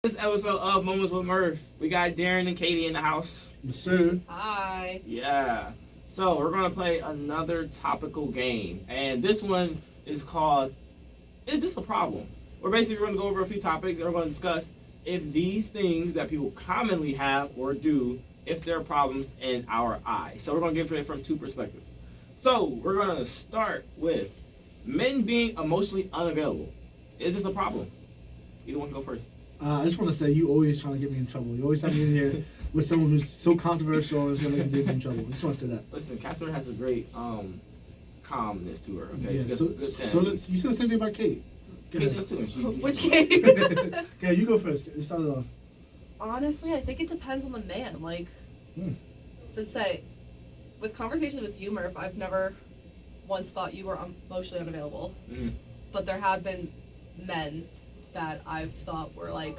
This episode of Moments with Murph. We got Darren and Katie in the house. Yes, sir. Hi. Yeah. So we're gonna play another topical game, and this one is called "Is This a Problem?" We're basically gonna go over a few topics, and we're gonna discuss if these things that people commonly have or do, if they're problems in our eyes. So we're gonna give it from two perspectives. So we're gonna start with men being emotionally unavailable. Is this a problem? Either one can go first. I just want to say you always trying to get me in trouble. You always have me in here with someone who's so controversial and is going to get me in trouble. I just want to say that. Listen, Catherine has a great calmness to her. Okay, Yeah, she gets so, good so sanity. you said the same thing about Kate. Kate does too. And she, Which game? Yeah, you go first. It started off. Honestly, I think it depends on the man. Like, to say, with conversations with you, Murph, I've never once thought you were emotionally unavailable. Mm. But there have been men that I've thought were like,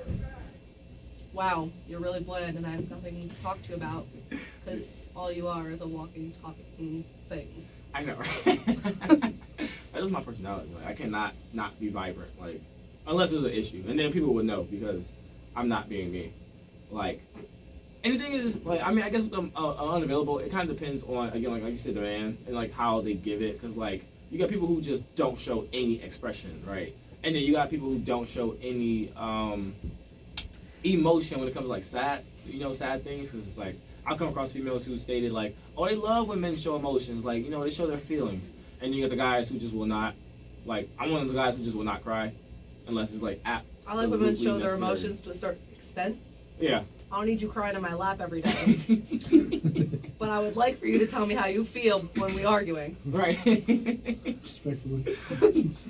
wow, you're really bland and I have nothing to talk to you about because all you are is a walking, talking thing. I know, right? That is my personality. Like, I cannot not be vibrant, like, unless there's an issue, and then people would know because I'm not being me. Like, anything is like, I mean, I guess with the unavailable, it kind of depends on, again, like you said, the man and like how they give it, because like you got people who just don't show any expression, right? And then you got people who don't show any emotion when it comes to like sad things. Cause like I've come across females who stated like, oh, they love when men show emotions, like they show their feelings. And you get the guys who just will not. Like I'm one of those guys who just will not cry, unless it's like absolutely. I like when men show their necessary. emotions to a certain extent. Yeah. I don't need you crying in my lap every day. But I would like for you to tell me how you feel when we're arguing. Right. Respectfully.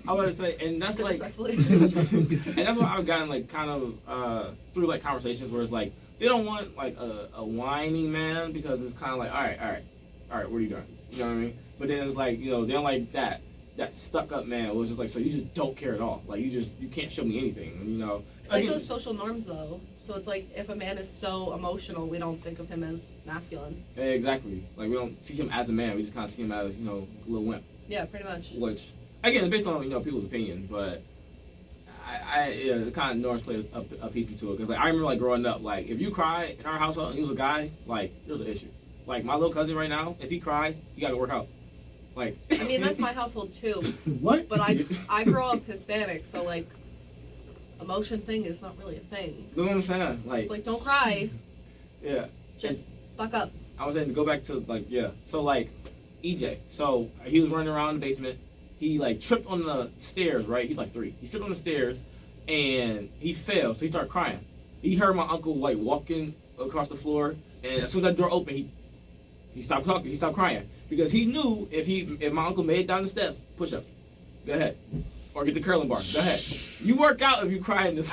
I would say, and that's like, Respectfully. and that's what I've gotten like kind of through like conversations where it's like they don't want like a whiny man because it's kind of like all right, what are you doing? You know what I mean? But then it's like they don't like that stuck up man. It was just like, so you just don't care at all. Like you can't show me anything. It's like those social norms though. So it's like if a man is so emotional, we don't think of him as masculine. Exactly. Like we don't see him as a man. We just kind of see him as a little wimp. Yeah, pretty much. Which again, based on people's opinion, but it kind of norms play a piece into it because like I remember like growing up, like if you cry in our household and he was a guy, like there's an issue. Like my little cousin right now, if he cries, you gotta work out. Like I mean that's my household too. What? But I grew up Hispanic, so like emotion thing is not really a thing. That's what I'm saying. Like It's like don't cry. Yeah. Just buck up. I was saying to go back to like So like EJ. So he was running around the basement. He like tripped on the stairs, right? He's like 3. He tripped on the stairs and he fell, so he started crying. He heard my uncle like walking across the floor, and as soon as that door opened, he stopped talking, he stopped crying. Because he knew if my uncle made it down the steps, push-ups. Go ahead. Or get the curling bar. Go ahead. You work out if you cry in this.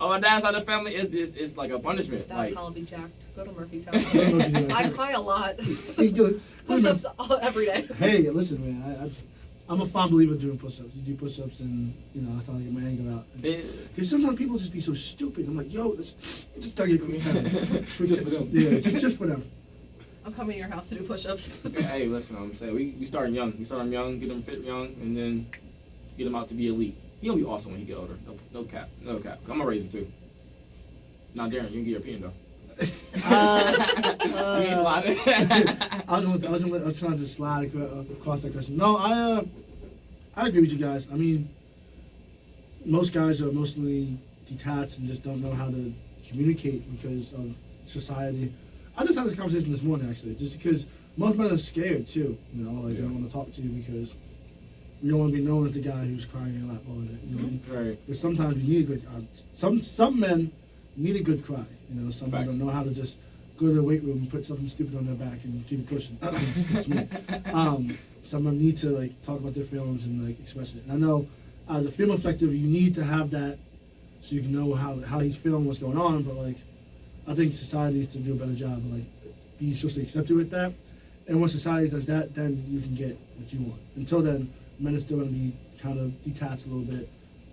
On my dad's side of the family, it's like a punishment. That's like, how I'll be jacked. Go to Murphy's house. I cry a lot. Push-ups every day. Hey, listen, man. I'm a fond believer of doing push-ups. You do push-ups and, I thought I'd get my anger out. Because sometimes people just be so stupid. I'm like, yo, just start getting quick time. Just for them. Yeah, just for them. I'm coming to your house to do push-ups. Hey, listen, I'm saying we starting young. We start them young, get them fit young, and then get them out to be elite. He'll be awesome when he get older. No cap. I'm gonna raise him too. Now, Darren, you can get your opinion though. You ain't sliding. I was trying to slide across that question. No, I agree with you guys. I mean, most guys are emotionally detached and just don't know how to communicate because of society. I just had this conversation this morning actually, just because most men are scared too. They don't want to talk to you because we don't want to be known as the guy who's crying a lot more. Right. But sometimes you need a good. Some men need a good cry. Some men don't know how to just go to the weight room and put something stupid on their back and keep pushing. It's me. Some men need to like talk about their feelings and like express it. And I know, as a female perspective, you need to have that so you can know how he's feeling, what's going on. But like, I think society needs to do a better job of like being socially accepted with that. And once society does that, then you can get what you want. Until then, men are still going to be kind of detached a little bit,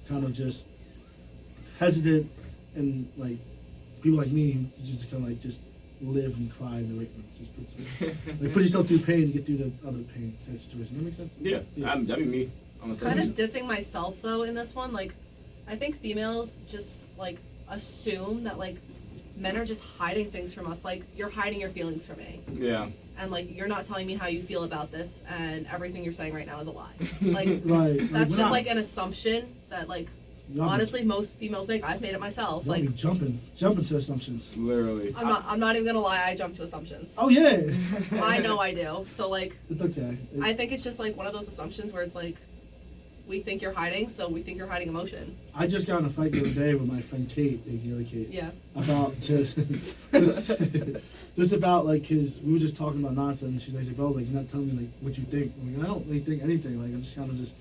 kind of just hesitant, and like people like me, you just kind of like just live and cry in the weight room. Just put yourself through pain to get through the other pain type situation. That makes sense? Yeah. That'd be me. Kind of dissing myself though in this one. Like, I think females just like assume that like men are just hiding things from us. Like, you're hiding your feelings from me. Yeah. And like, you're not telling me how you feel about this, and everything you're saying right now is a lie. Like, Right. that's we're just not- like an assumption that like, y'all be- honestly, most females make. I've made it myself. y'all Like, be jumping to assumptions. Literally. I'm not even gonna lie, I jump to assumptions. Oh yeah. I know I do. So like, It's okay. I think it's just like one of those assumptions where it's like, we think you're hiding, so we think you're hiding emotion. I just got in a fight the other day with my friend Kate, aka Kate. Yeah. About just about like his. We were just talking about nonsense. And she's like, "Bro, like you're not telling me like what you think." I'm like, I don't really think anything. Like I'm just kind of just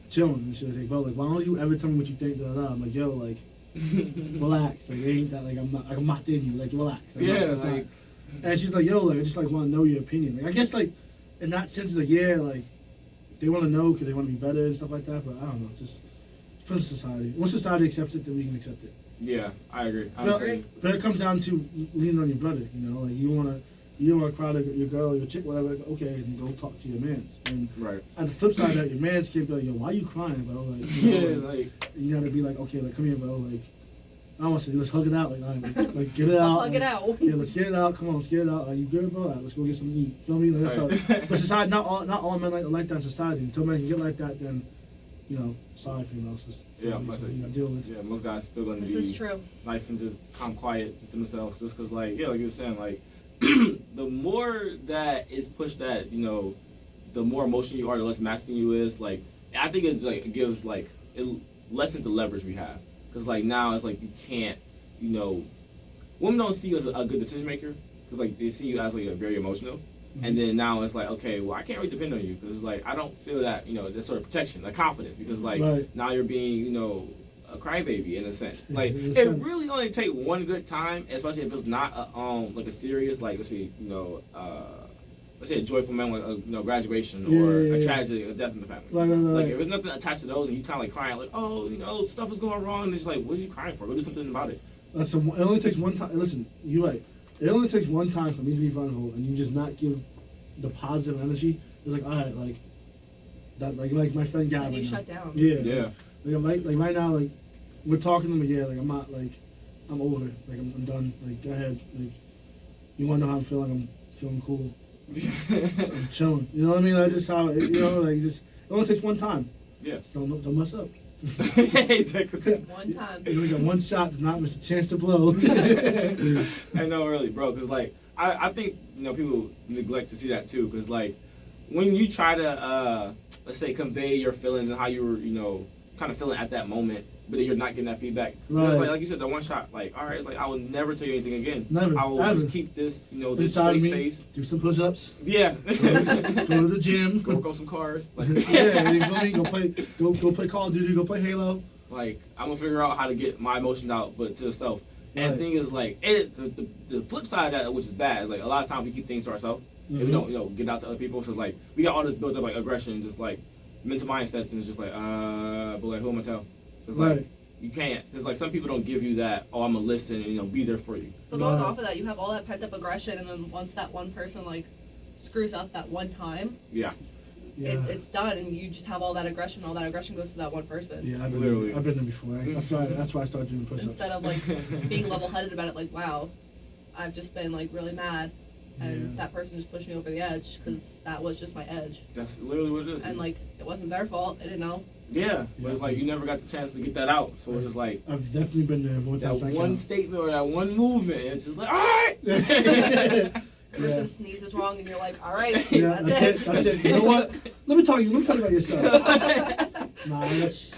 chilling. And she's like, "Bro, like why don't you ever tell me what you think?" Da, da, da. I'm like, "Yo, like relax. Like it ain't that. Like I'm not in you. Like relax." Like, Yeah, it's like- not. And she's like, "Yo, like I just like want to know your opinion." Like I guess like in that sense, like yeah, like they want to know because they want to be better and stuff like that. But I don't know, just for society. Once society accepts it, then we can accept it. Yeah, I agree. Well, Honestly. but it comes down to leaning on your brother. You know, like you don't wanna cry to your girl, your chick, whatever. Like, okay, and go talk to your mans. And Right. on the flip side of that, your mans can't be like, yo, why you crying, bro? Like, Yeah, you know, like. you gotta be like, okay, like come here, bro. Like, I don't want to say, let's hug it out. Like, all right, like get it I'll out. hug like, it out. Yeah, let's get it out. Come on, let's get it out. Are you good, bro? All right, let's go get something to eat. Feel me? Like, that's how, but society, not all men like that in society. Until men can get like that, then, you know, sorry females. Just Yeah, you but gotta deal with. Yeah, most guys still gonna This be is true. nice and just calm, quiet, just to themselves, just because, like, yeah, like you were saying, like, the more that is pushed that, you know, the more emotional you are, the less masculine you is. Like, I think it's like it gives like it lessens the leverage we have, because like now it's like you can't, you know, women don't see you as a good decision maker, because like they see you as like a very emotional. And then now it's like, okay, well, I can't really depend on you because it's like I don't feel that, you know, this sort of protection, like confidence, because like Right. now you're being, you know, a crybaby in a sense. Like In a it sense. really only take one good time, especially if it's not a, like a serious, like let's say, you know, let's say a joyful moment, like a, you know, graduation or Yeah. a tragedy, a death in the family. Right. Like if there's nothing attached to those and you kind of like crying, like, oh, you know, stuff is going wrong, and it's like, what are you crying for? Go do something about it. Listen, it only takes one time. Listen, you're right. It only takes one time for me to be vulnerable, and you just not give the positive energy. It's like, all right, like that, like my friend Gab. And you right now. shut down. Yeah. Yeah. Like right now, like we're talking to him. Yeah, like I'm not like I'm over. Like I'm done. Like go ahead. Like you want to know how I'm feeling? I'm feeling cool. I'm chilling. You know what I mean? That's just how it, you know. Like just it only takes one time. Yeah. Just don't mess up. Exactly. One time. You only got one shot to not miss a chance to blow. I know, really, bro, because like I think, you know, people neglect to see that too, because like when you try to let's say convey your feelings and how you were, you know, kind of feeling at that moment, but then you're not getting that feedback. Right. It's like you said, the one shot, like, all right, it's like I will never tell you anything again. Never, I will ever. just keep this, you know, this Inside straight me, face. do some push-ups. Yeah. Go to the gym. Go work on some cars. Like, Yeah, you feel me? Go play Call of Duty. Go play Halo. Like I'm gonna figure out how to get my emotions out, but to self. And the Right. thing is, like, the flip side of that, which is bad, is like a lot of times we keep things to ourselves. If we Mhm. don't, you know, get out to other people. So like we got all this built up like aggression, just like mental mindsets, and it's just like, but like who am I tell? It's like Right. you can't. It's like some people don't give you that. Oh, I'm gonna listen and, you know, be there for you. But going Right. off of that, you have all that pent up aggression, and then once that one person like screws up that one time, Yeah. Yeah. it's done, and you just have all that aggression. All that aggression goes to that one person. Yeah, Literally. I've been there before. That's why I started doing push-ups. Instead of like being level headed about it, like, wow, I've just been like really mad, and Yeah. that person just pushed me over the edge because that was just my edge, That's literally what it is. and like it wasn't their fault. I didn't know. Yeah, but it's like you never got the chance to get that out. So it's just like I've definitely been there more that times than I one count. statement or that one movement. It's just like, all right. Person sneezes wrong, and you're like, all right, Yeah, that's it. That's it. You know what? Let me talk about yourself. Nah, that's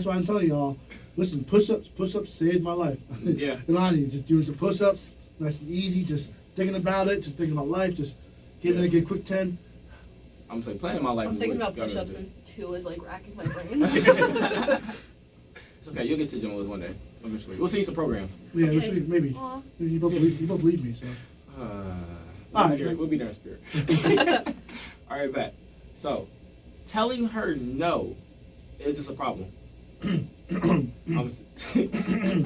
why I'm telling y'all. Listen, push-ups saved my life. Yeah. And I need just doing some push-ups, nice and easy, just thinking about it, just thinking about life, just getting get a quick 10. I'm saying, planning my life. I'm is thinking what about you gotta push-ups, do. and 2 is like racking my brain. It's okay. You'll get to the gym with us one day. Eventually, we'll see you some programs. Yeah, Okay. this week, maybe. Aw. You both leave me, so. We'll, Alright, be there, like- we'll be there in spirit. All right, bet. So, telling her no, is this a problem?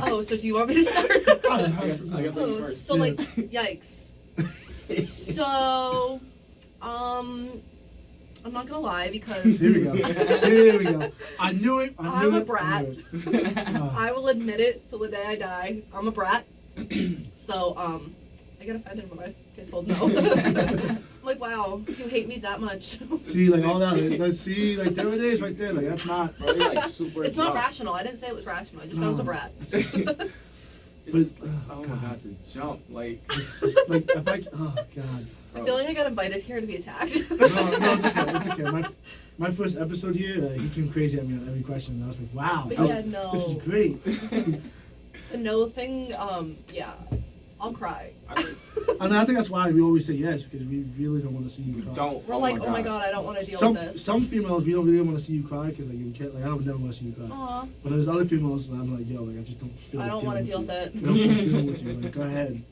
Oh, so do you want me to start? I guess ladies Oh, first. so like, yikes. So, I'm not gonna lie because Here we go. Here we go. I knew it. I'm I a knew brat. it. I will admit it till the day I die. I'm a brat. So, I get offended when I get told no. I'm like, wow, you hate me that much. See, like all that. See, like there it is, right there. Like that's not. Bro, they, like super It's not jump. rational. I didn't say it was rational. I just said I was a No. brat. But Oh my god, the jump. Like, It's just, like if I, oh god. I feel like I got invited here to be attacked. No, it's okay. It's okay. My first episode here, he came crazy at me on every question. And I was like, wow, But that was- yeah, no. this is great. The no thing, yeah, I'll cry. And I think that's why we always say yes, because we really don't want to see you we cry. don't. We're like, oh my god, I don't want to deal Some with this. some females we don't really want to see you cry because like you can't, like I don't never want to see you cry. Aw, But there's other females that I'm like, yo, like I just don't feel. I like don't want to deal dealing with it. you. I don't feel like dealing with you. Like go ahead.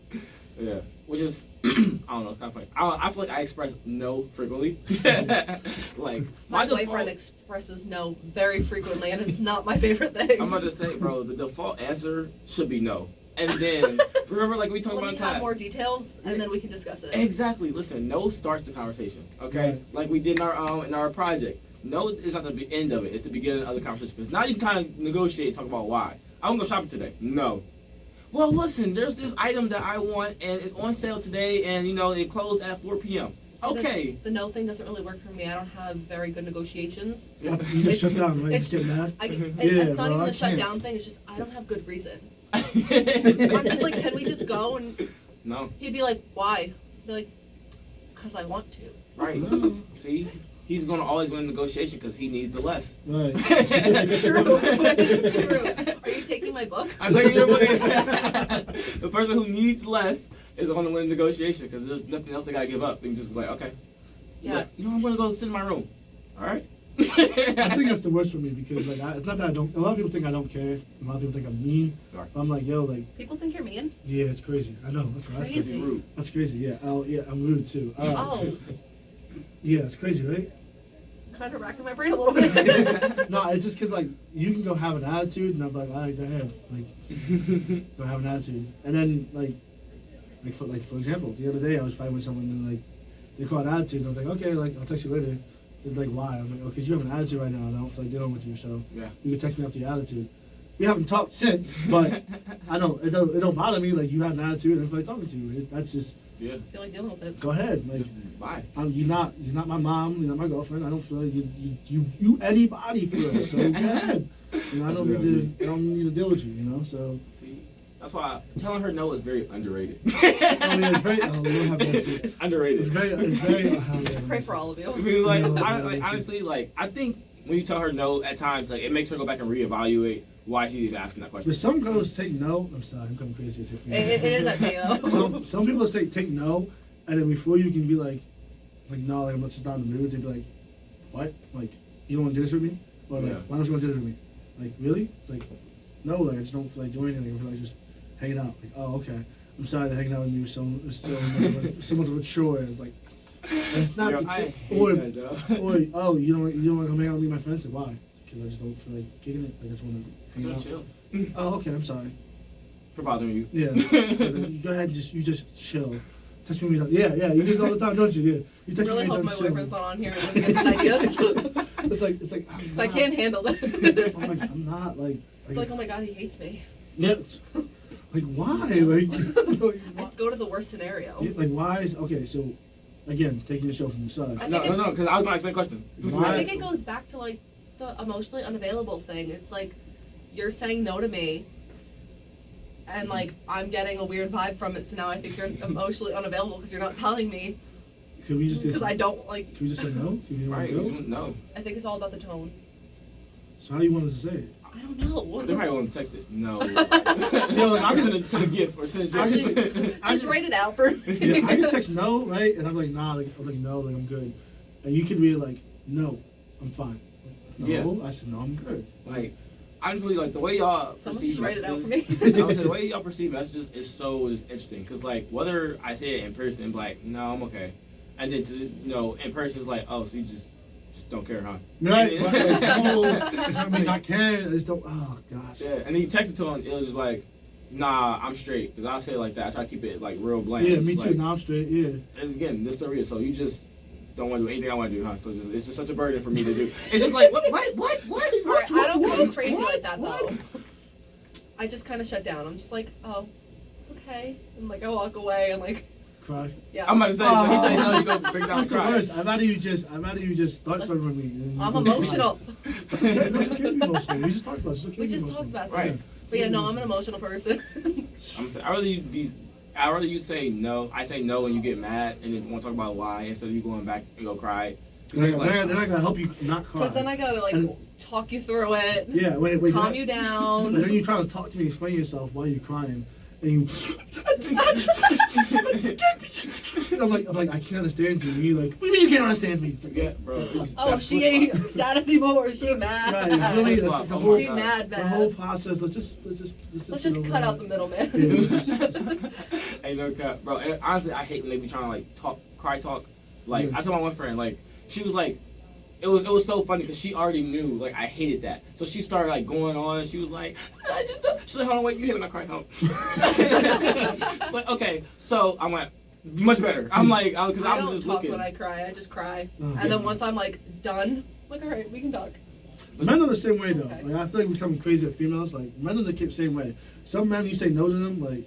Yeah, which is I don't know, it's kind of funny. I feel like I express no frequently. Like My default- boyfriend expresses no very frequently, and it's not my favorite thing. I'm about to say, bro, the default answer should be no. And then remember, like we talked Let about me in have class. more details, and then we can discuss it. Exactly. Listen, no starts the conversation. Okay, Right. like we did in our project. No is not the end of it. It's the beginning of the conversation. Because now you can kind of negotiate, and talk about why. I want to go shopping today. No. Well, listen, there's this item that I want, and it's on sale today, and you know it closed at 4 p.m. See, Okay. The no thing doesn't really work for me. I don't have very good negotiations. You just shut down, right? You just get mad. It's not bro, even I a shut can't. down thing. It's just I don't have good reason. I'm I'm just like, can we just go? And No. he'd be like, why? I'd be like, because I want to. Right. No. See, he's gonna always win a negotiation because he needs the less. Right. It's true. It's true. Are you taking my book? I'm taking your money. The person who needs less is going to win the negotiation because there's nothing else they gotta give up. They can just be like, okay, Yeah. you know, I'm gonna go sit in my room. All right. I think that's the worst for me because like it's not that I don't. A lot of people think I don't care. A lot of people think I'm mean. Right. I'm like, yo, like People think you're mean. yeah, it's crazy. I know. That's what I said. Crazy. Rude. That's crazy. Yeah. Oh yeah, I'm rude too. Oh, Yeah, it's crazy, right? kind of racking my brain a little bit. No, it's just because like you can go have an attitude, and I'm like, all right, go ahead, like go have an attitude, and then for example, the other day I was fighting with someone and like they called attitude, and I was like, okay, like I'll text you later. It's like why? I'm like, oh, because you have an attitude right now, and I don't feel like dealing with you, so Yeah. you can text me after your attitude. We haven't talked since, but I don't. It don't bother me. Like you have an attitude, and I feel like talking to you. That's just Yeah. I feel like dealing with it. go ahead. Like Just bye. you're not my mom. You're not my girlfriend. I don't feel like you anybody feel. So go ahead. You know, I don't need to deal with you. You know, so. See, that's why telling her no is very underrated. It's very. Oh, we don't have that shit. It's underrated. It's very. I pray for all of you. Because like, No, like honestly, like I think when you tell her no, at times like it makes her go back and reevaluate why she's even asking that question. But some girls take no. I'm sorry, I'm coming crazy at you. It is at Mayo. Some people say take no, and then before you can be like no, like I'm just not in the mood. They'd be like, what? Like you don't want to do this with me? Or like Yeah. why don't you want to do this with me? Like really? It's like no, like I just don't feel like doing anything. I feel like just hanging out. Like oh okay, I'm sorry that hanging out with you is so much of a chore. It's like it's not. Yo, the I hate or that, though. or oh you don't want to come hang out with me and my friends? Like, why? Because I just don't feel like kicking it. Like, I just want to hang out. Just chill. Oh, okay. I'm sorry. For bothering you. Yeah. You go ahead and just chill. Text me. Yeah. You do this all the time, don't you? Yeah. You I text really me. hope my chill. boyfriend's not on here and doesn't get these ideas. It's like. I'm I not- can't handle this. I'm like I'm not like. Like, oh my god, he hates me. Yeah. Like why? Like. Go to the worst scenario. Like why is okay? So, again, taking the show from the side. I No, think no, it's- because I was going to ask that question. Why? I think it goes back to like the emotionally unavailable thing. It's like you're saying no to me, and like I'm getting a weird vibe from it. So now I think you're emotionally unavailable because you're not telling me. Could we just? Because I don't like. Could we just say no? Could you Right, go? no. I think it's all about the tone. So how do you want us to say it? I don't know. They probably want to text it. No. Yo, I'm send a gift or send a Actually, gift. just write it out for me. Yeah, I can text no, right? And I'm like, nah, like, I'm like, no, like, I'm good. And you can be like, no, I'm fine. No, Yeah. I said, no, I'm good. Like, honestly, like the way y'all Someone perceive just write it out for me. messages, I would say the way y'all perceive messages is so just interesting. Cause like whether I say it in person, and be like, no, I'm okay, and then in person it's like, oh, so you just don't care, huh? Right? Like, no, I mean, I can. I just don't, oh, gosh. Yeah, and then you text it to him, it was just like, nah, I'm straight. Cause I say it like that. I try to keep it like real bland. Yeah, It's me too. like, Now I'm straight, yeah. And again, this story is so you just don't want to do anything I want to do, huh? So it's just such a burden for me to do. It's just like, what? Alright, I don't go crazy what? like that though. I just kind of shut down. I'm just like, oh, okay. And like I walk away and like, Cry. yeah. I'm about to say, so he said no, you go break down That's the cry. worst. I'd rather you just start something with me. and I'm you go emotional. cry. It's okay, no, it's okay to be emotional. We just talked about it. It's okay We to be just emotional. talked about Right. this. But yeah, no, I'm an emotional person. I'm saying, I'd rather you say no. I say no and you get mad and then want to talk about why instead of you going back and go cry. Then Like, I gotta help you not cry. Because then I gotta like And- talk you through it. Yeah, wait. Calm then- you down. And then you try to talk to me, explain yourself while you're crying, and you. I'm like, I can't understand you. And you like, what do you mean you can't understand me? Forget, bro. It's just- Oh, that's she flip-flop. ain't sad anymore. She mad. Right, really, Flip-flop. the Oh whole, my She God. mad the whole bad. process. Let's just Let's just cut out the middleman. Yeah, Ain't no cap, bro. And honestly, I hate when they be trying to like cry talk. Like Yeah. I told my one friend, like she was like, it was so funny because she already knew like I hated that. So she started like going on. She was like, she's like, hold on, wait, you hate when I cry, huh? She's like, okay. So I'm like, much better. I'm like, because I I'm don't just talk looking. when I cry. I just cry. Oh, And then once I'm like done, I'm like, all right, we can talk. Men are the same way though. Okay. Like I feel like we're becoming crazy at females. Like men are the same way. Some men, you say no to them, like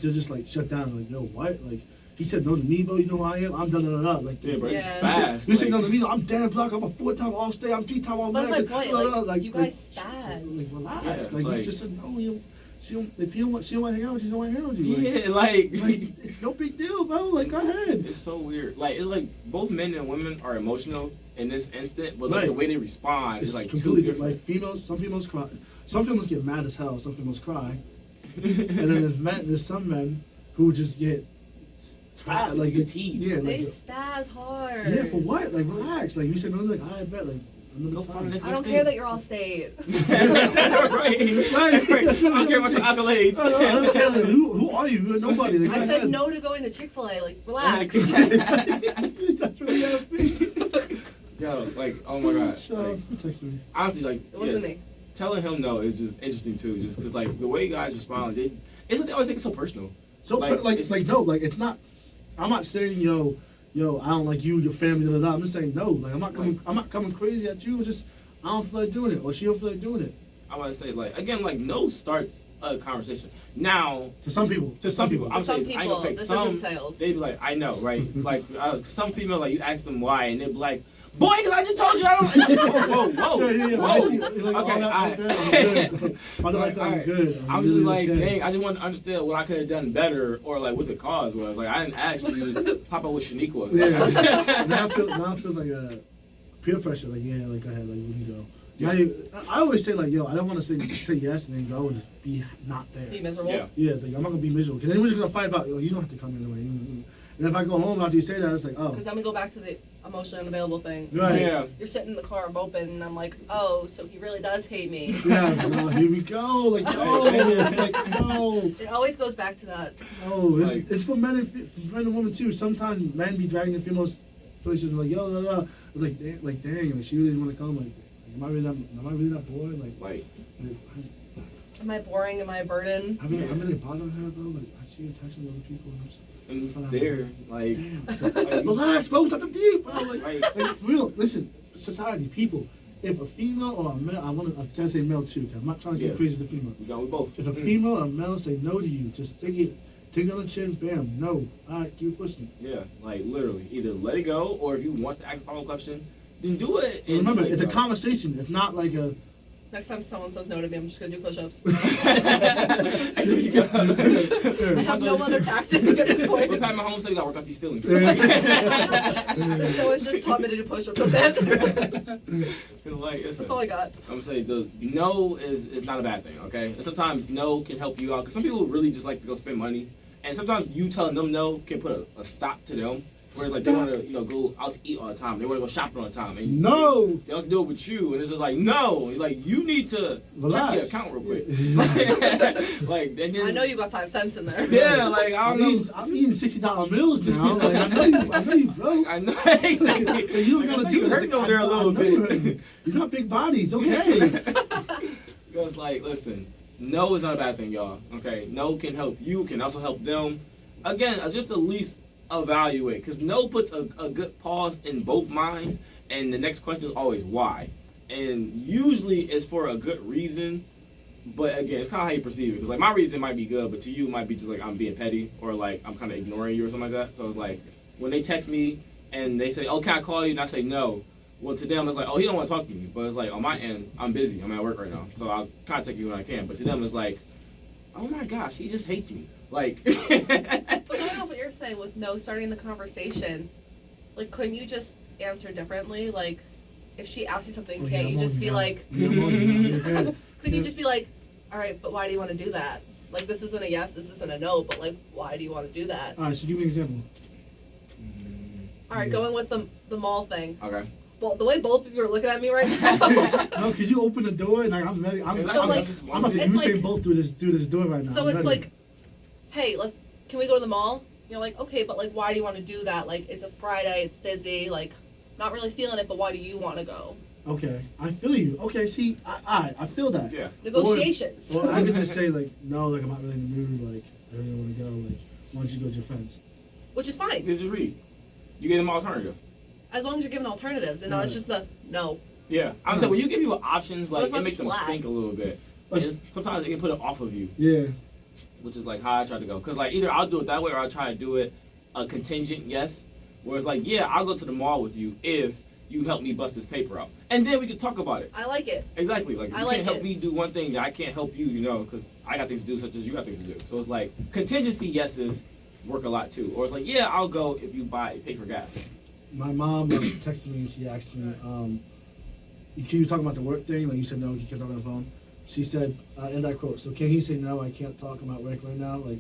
they're just like shut down. Like yo, what? Like he said no to me, bro. You know who I am. I'm done. Like Yeah, bro, it's Yeah. fast. You say like- no to me. I'm Dan Block. I'm a 4-time All-Star. I'm 3-time But All-American. my point, like, you guys spaz. Like relax. Yeah, like like- you just said no. She don't. If you don't want, she don't want to hang out with you. She don't want to hang out with you. Yeah, like Like, no big deal, bro. Like go ahead. it's so weird. Like it's like both men and women are emotional in this instant, but like Right. the way they respond It's is like completely too different. Like females, some females cry. Some females get mad as hell. Some females cry. And then there's some men who just get Like like fatigued. Yeah, They like spaz hard. yeah. For what? Like relax. Like you said no. Like I bet. Like another Go time. find the next I don't thing. care that you're all state. right. I don't care about your accolades. I don't care. Like, who are you? You're nobody. Like, I go said ahead. no to going to Chick-fil-A. Like, relax. That's really how it feels. Yo, like, oh my god. So, Like, who texted me? honestly, like, It wasn't yeah, me. telling him no is just interesting too, just because like the way guys respond, it's like they always take it so personal. So Like, like it's- no, like it's not. I'm not saying yo, I don't like you, your family, da da da. I'm just saying no. Like I'm not coming crazy at you. It's just I don't feel like doing it, or she don't feel like doing it. I want to say like again, like no starts a conversation. Now, To some people. to some people, To I'm some saying I ain't gonna people, fake this some. isn't sales. They be like, I know, right? Like some female, like you ask them why, and they be like, boy, because I just told you I don't. Whoa. Yeah. Whoa. I see, like, Okay, all that alright. right there, I'm good. I don't like that. I'm Alright. good. I'm really just like, okay. dang, I just want to understand what I could have done better or like what the cause was. Like, I didn't ask for you to pop up with Shaniqua. Yeah. now I feel like peer pressure. Like yeah, like go ahead, like we can go. Now I always say like yo, I don't want to say yes and then go and just be not there. Be miserable. Yeah. Yeah, like, I'm not gonna be miserable. Cause then we're just gonna fight about yo. You don't have to come anyway. And if I go home after you say that, it's like oh. Because then we go back to the emotionally unavailable thing. It's Right. like, Yeah. You're sitting in the car moping, and I'm like, oh, so he really does hate me. Yeah, no, here we go. Like no, like no. It always goes back to that. Oh, Like- it's for men and men and women too. Sometimes men be dragging the females places and like yo, no. It's like dang, like she really didn't want to come. Like, am I really that bored? Like Am I boring? Am I a burden? I'm really bothering her, bro. Like I see her texting other people and I'm just And it's there, like, damn. Relax, bro. Stop them deep, bro. Right. Like for real. Listen, society, people. If a female or a male, I can't say male too. 'Cause I'm not trying to get Yeah. crazy to the female. we go with both. If a female or a male say no to you, just take it on the chin, bam, no. All right, keep pushing. Yeah, like literally, either let it go or if you want to ask a follow-up question, then do it. And remember, like, it's a yo. conversation. It's not like a. Next time someone says no to me, I'm just gonna do push-ups. And there you go. I have no other tactic at this point. We're Pat Mahomes said we gotta work out these feelings. The show has just taught me to do push-ups. That's it. Like, listen, That's all I got. I'm saying the no is not a bad thing, okay? And sometimes no can help you out because some people really just like to go spend money, and sometimes you telling them no can put a stop to them. Whereas like they want to go out to eat all the time, they want to go shopping all the time, and No! they don't do it with you, and it's just like no, like you need to check your Relax. account real quick. Like and then I know you got 5 cents in there. yeah, like I don't know. I'm eating $60 meals now. Like I know you broke. I know exactly. You don't gotta do you it. hurting over there a I little know you're bit. hurting. You're not big bodies, okay? Because like, listen, no is not a bad thing, y'all. Okay, no can help you, can also help them. Again, just at least evaluate, because no puts a good pause in both minds, and the next question is always why, and usually it's for a good reason. But again, it's kind of how you perceive it. Because like my reason might be good, but to you it might be just like I'm being petty or like I'm kind of ignoring you or something like that. So it's like when they text me and they say, "Oh, can I call you?" and I say no. Well, to them it's like, "Oh, he don't want to talk to me." But it's like on my end, I'm busy. I'm at work right now, so I'll contact you when I can. But to them it's like, "Oh my gosh, he just hates me." Like. But going off what you're saying with no starting the conversation, like couldn't you just answer differently? Like if she asks you something, can't you just be like? Couldn't you just be like, all right, but why do you want to do that? Like, this isn't a yes, this isn't a no, but like, why do you want to do that? All right, so give me an example. All right, going with the mall thing. Okay. Well, the way both of you are looking at me right now. No, because you open the door and like, I'm ready. I'm So, like, about to it's Usain like- Bolt through this door right now. So I'm it's ready. like, hey, can we go to the mall? You're like, okay, but like, why do you want to do that? Like, it's a Friday, it's busy, like, not really feeling it, but why do you want to go? Okay, I feel you. Okay, see, I feel that. Yeah. Negotiations. Or I could just say like, no, like I'm not really in the mood. Like I really don't want to go. Like, why don't you go with your friends? Which is fine, You just read. You give them alternative. as long as you're given alternatives, and not it's just the no. Yeah, I'm saying when you give people options, like Well, it's it not makes them flat. think a little bit. Let's- And sometimes it can put it off of you, Yeah. which is like how I try to go. Cause like either I'll do it that way or I'll try to do it a contingent yes, where it's like yeah I'll go to the mall with you if you help me bust this paper out, and then we can talk about it. I like it. Exactly, like if I you like can't help it. me do one thing that I can't help you, you know, because I got things to do, such as you got things to do. So it's like contingency yeses work a lot too, or it's like yeah I'll go if you pay for gas. My mom texted me and she asked me, you were talking about the work thing, like you said no, you can't talk on the phone. She said, and I quote, so can he say no, I can't talk, I'm at work right now? Like,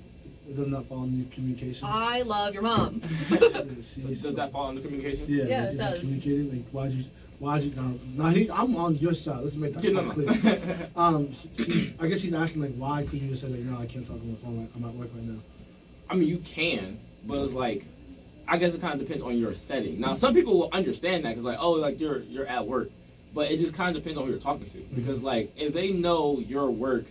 it does not fall under communication. I love your mom. Does that fall under communication? Yeah, Yeah, like, it you're not does. communicating, like why'd you, I'm on your side, let's make that Yeah, no, quite no. clear. I guess she's asking like, why couldn't you just say like, no, I can't talk on the phone, I'm at work right now. I mean, you can, but it's like, I guess it kind of depends on your setting. Now, some people will understand that because, like, oh, like you're at work, but it just kind of depends on who you're talking to. Because, like, if they know your work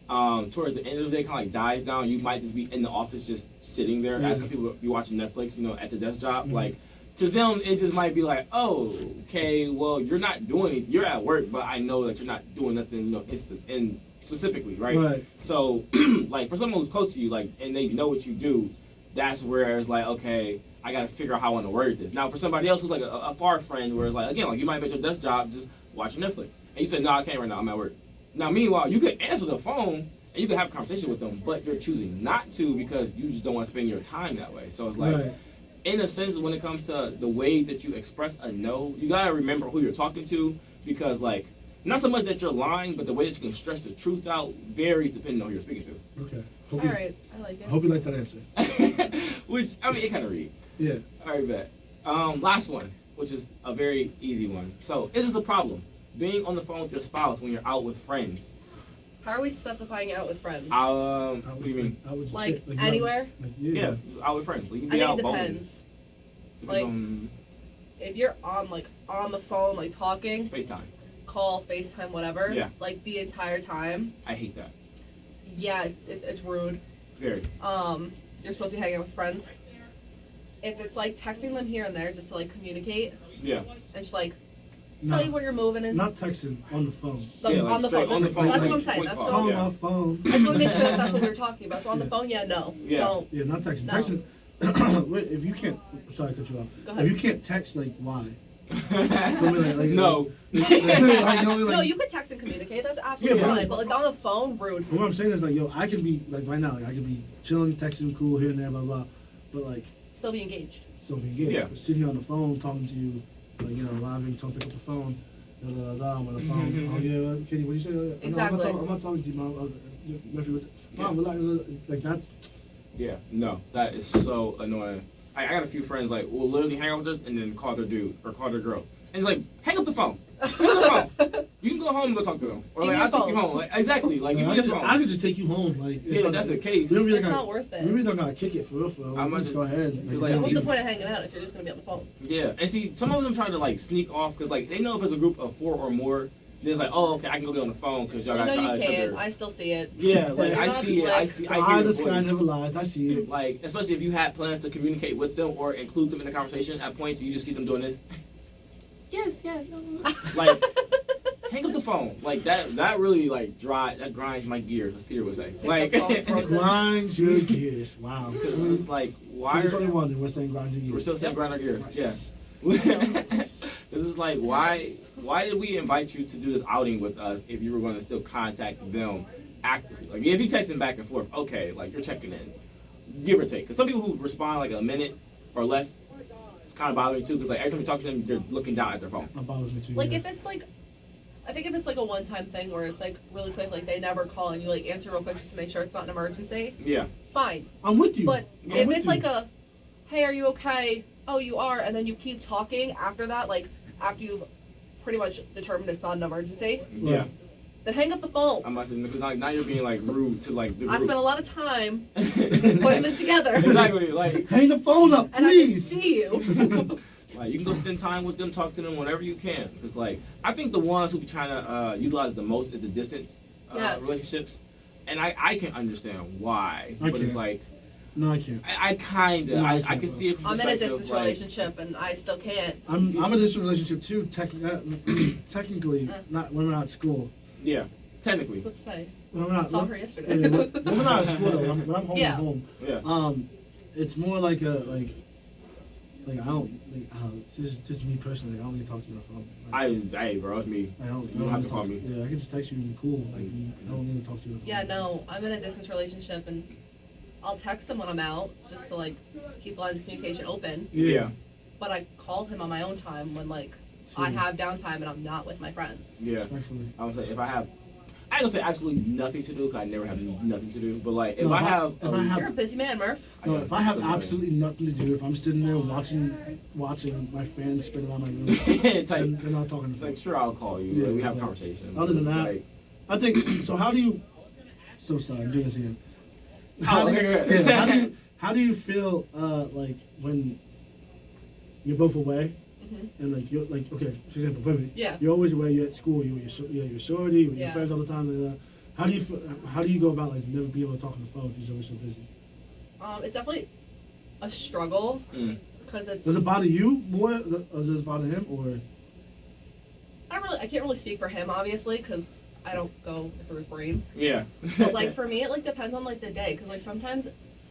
towards the end of the day kind of like dies down, you might just be in the office just sitting there. Yeah. As some people be watching Netflix, you know, at the desk job. Mhm. Like, to them, it just might be like, oh, okay, well, you're not doing it. You're at work, but I know that you're not doing nothing, you know, in specifically, right? Right. So, like, for someone who's close to you, like, and they know what you do, that's where it's like, okay, I gotta figure out how I want to word this. Now, for somebody else who's like a far friend, where it's like, again, like you might be at your desk job just watching Netflix, and you say, no, I can't right now, I'm at work. Now, meanwhile, you could answer the phone and you could have a conversation with them, but you're choosing not to because you just don't want to spend your time that way. So it's like, Right. in a sense, when it comes to the way that you express a no, you gotta remember who you're talking to because, like, not so much that you're lying, but the way that you can stretch the truth out varies depending on who you're speaking to. Okay. All right, I like I it. hope you like that answer. Which, I mean, it kind of read. Yeah. All right, bet. Last one, which is a very easy one. So, is this a problem? Being on the phone with your spouse when you're out with friends. How are we specifying out with friends? What do you mean? Like, anywhere? Yeah, out with friends. You can I be think out it bowling. depends. Depends Like- on If you're on the phone, like talking, FaceTime. call, FaceTime, whatever, Yeah. like the entire time, I hate that. yeah, it's rude. Very. You're supposed to be hanging out with friends. If it's like texting them here and there just to like communicate Yeah. and just like No, tell you where you're moving and not texting, on the phone. like, Yeah, like on the straight phone. on the That's, phone, that's like what I'm saying. voice That's call. what I'm Call Yeah. my phone. I just want to make sure that that's what we were talking about. So on the phone, yeah, no, Yeah. don't. Yeah, not texting. No. Texting. Wait, if you can't, sorry to cut you off. Go ahead. If you can't text, like, why? No. No, you could text and communicate. That's absolutely Yeah, but- fine. But like on the phone, rude. What I'm saying is, like, yo, I can be, like, right now, like, I can be chilling, texting, cool, here and there, blah, blah. But, like, Still be engaged. still be engaged. Yeah. But sitting here on the phone, talking to you, like, you know, laughing, talking, pick up the phone, da, da, da, da, I'm on the phone. Mhm. Oh, yeah, Kitty, what do you say? No, Exactly. I'm not talking to you, Mom. Murphy, Mom, relax. Like, that's, Yeah, no, that is so annoying. I got a few friends like will literally hang out with us and then call their dude or call their girl, and it's like hang up the phone. Hang up the phone. You can go home and go talk to them, or Give like me I'll your take you phone. home. Like, exactly, like give me I your could, phone. I could just take you home. Like, Yeah, that's the case. We don't really It's gotta- not worth it. We really don't gotta kick it for real, for real. I We might just just- go ahead. just Like, like, you know, What's the you- point of hanging out if you're just gonna be on the phone? Yeah, and see, some of them try to like sneak off because like they know if it's a group of 4 or more, Then it's like, oh, okay, I can go get on the phone because y'all got No, each you other. can't. I still see it. Yeah, like You're I not see it. I slick. see. The I eye hear of the the sky voice. never lies. I see it. Like, especially if you had plans to communicate with them or include them in the conversation at points, you just see them doing this. Yes, no. Like, hang up the phone. Like that really like that grinds my gears, as Peter would say. Picks Like, up phone, throws it. Grinds your gears. Wow. because it's just like, why? 2021, and we're saying grind your gears. We're still saying Yep. grind our gears. Yes. Yeah. This is like, why did we invite you to do this outing with us if you were going to still contact them actively? Like, if you texting back and forth, okay, like you're checking in, give or take. Because some people who respond like a minute or less, it's kind of bothering me too. Because like every time you talk to them, they're looking down at their phone. That bothers me too. Like yeah. if it's like, I think if it's like a one-time thing where it's like really quick, like they never call and you like answer real quick just to make sure it's not an emergency, Yeah. fine. I'm with you. But Yeah, if with it's you. like a, hey, are you okay? Oh, you are, and then you keep talking after that, like after you've pretty much determined it's not an emergency, Yeah. then hang up the phone. I'm not saying because like now you're being like rude to like the I group. spent a lot of time putting this together, Exactly. Like, Hang the phone up, and I can please. see you. like you can go spend time with them, talk to them whenever you can. Because like I think the ones who be trying to utilize the most is the distance Yes. relationships, and I can understand why. But it's can't. like No, I can't. I kind of No, I I can't, can see it from I'm in a perspective, distance like, relationship, and I still can't. I'm in a distant relationship too. Technically, not when we're not at school. Yeah, technically. Let's say When we're I not, saw when, her yeah, yesterday. when we're not at school though. When I'm home, Yeah. I'm home. Yeah. It's more like a like I don't just me personally. I don't need to talk to you on the phone. Like, Hey, bro, it's me. I don't. You don't have to call talk me. Yeah, I can just text you and be cool. Like I don't need to talk to you on the phone. Yeah, no, I'm in a distance relationship, and I'll text him when I'm out just to like keep lines of communication open. Yeah. But I call him on my own time when like I have downtime and I'm not with my friends. Yeah. Respectfully. I would say if I ain't gonna say absolutely nothing to do because I never have nothing to do. But like if No, I have, if I have- You're a busy man, Murph. No, if I have somebody- absolutely nothing to do, if I'm sitting there watching my fans spin around my room, it's like, then I'm not talking to it's like folks. sure I'll call you. Yeah, Like, we have a exactly. conversation. Other than It's that, like, I think so. How do you? So sorry, I'm doing this again. Oh, do you- okay, good. yeah, how do you feel like when you're both away hmm and like you're like okay, for example, perfect. Yeah. You're always away. You're at school. You're with your sorority. With your Yeah. friends all the time. How do you feel, how do you go about like never being able to talk on the phone because you're always so busy? It's definitely a struggle mm, because it's. Does it bother you more, or does it bother him, or? I can't really speak for him obviously because I don't go through his brain. yeah. But like for me, it like depends on like the day because like sometimes,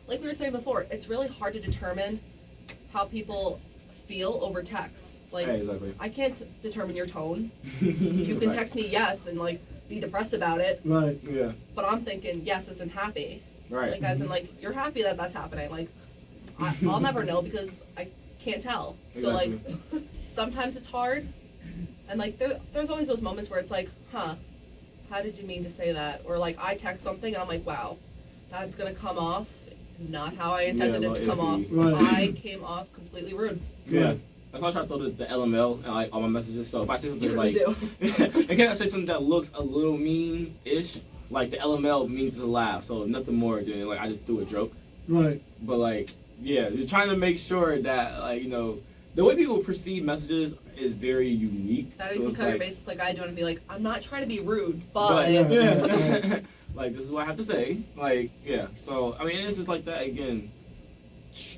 like we were saying before, it's really hard to determine how people feel over text. Like Yeah, exactly. I can't determine your tone. You can Right. text me yes and like be depressed about it, Right. Yeah. but I'm thinking yes isn't happy. Right. Like as in like you're happy that that's happening. Like I'll never know because I can't tell. So like sometimes it's hard, and like there's always those moments where it's like, huh, how did you mean to say that? Or like I text something and I'm like, wow, that's gonna come off not how I intended Yeah, it to a come off. little iffy. I came off completely rude. Yeah. That's why I try to throw the LML and like all my messages. So if I say You something really like, do. in case I say something that looks a little mean-ish, like the LML means to laugh. So nothing more than like I just threw a joke. Right. But like, yeah, just trying to make sure that like the way people perceive messages is very unique. That so you can it's cover your like, bases like I do and be like, I'm not trying to be rude, but but Yeah. yeah, like this is what I have to say. Like yeah, so I mean it's just like that again.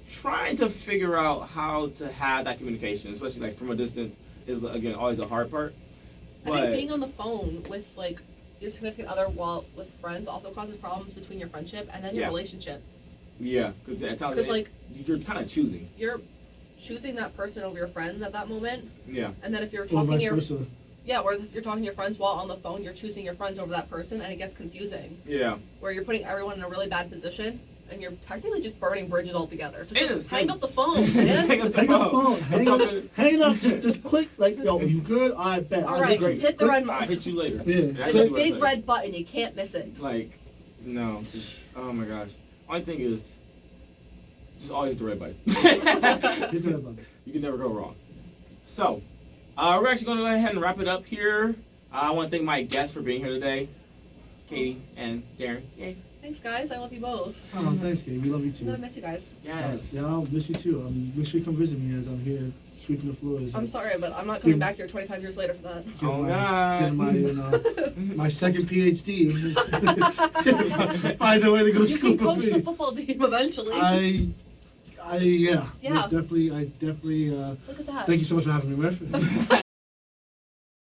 Trying to figure out how to have that communication, especially like from a distance, is again always a hard part. I But think being on the phone with like your significant other while with friends also causes problems between your friendship and then your Yeah. relationship. yeah, because at times 'Cause, like, you're kind of choosing. You're choosing that person over your friends at that moment, Yeah, and then if you're Or talking to vice your versa. or if you're talking to your friends while on the phone, you're choosing your friends over that person, and it gets confusing. yeah. Where you're putting everyone in a really bad position, and you're technically just burning bridges altogether. So In a just hang up sense. the phone, man. Hang up the Hang up the phone. phone. Hang up. Hang up. Just click. Like yo, you good? I bet. All I'll right, get you. hit the Click. red I'll hit you later. Yeah. That's There's what a I big say. red button, you can't miss it. Like, no. Just, oh my gosh. Only thing is, just always hit the red button. Hit the red button. You can never go wrong. So, we're actually going to go ahead and wrap it up here. I want to thank my guests for being here today. Katie, and Darren. Yay. Thanks, guys. I love you both. Oh, thanks, Gabe. We love you I'm too. gonna miss you guys. Yes. Yeah, I'll miss you too. Make sure you come visit me as I'm here sweeping the floors. I'm sorry, but I'm not coming back here 25 years later for that. Oh, God. Getting my, my second PhD. Find a way to go to You school can coach with the me. football team eventually. Yeah. Yeah. I definitely. Look at that. Thank you so much for having me, Murph.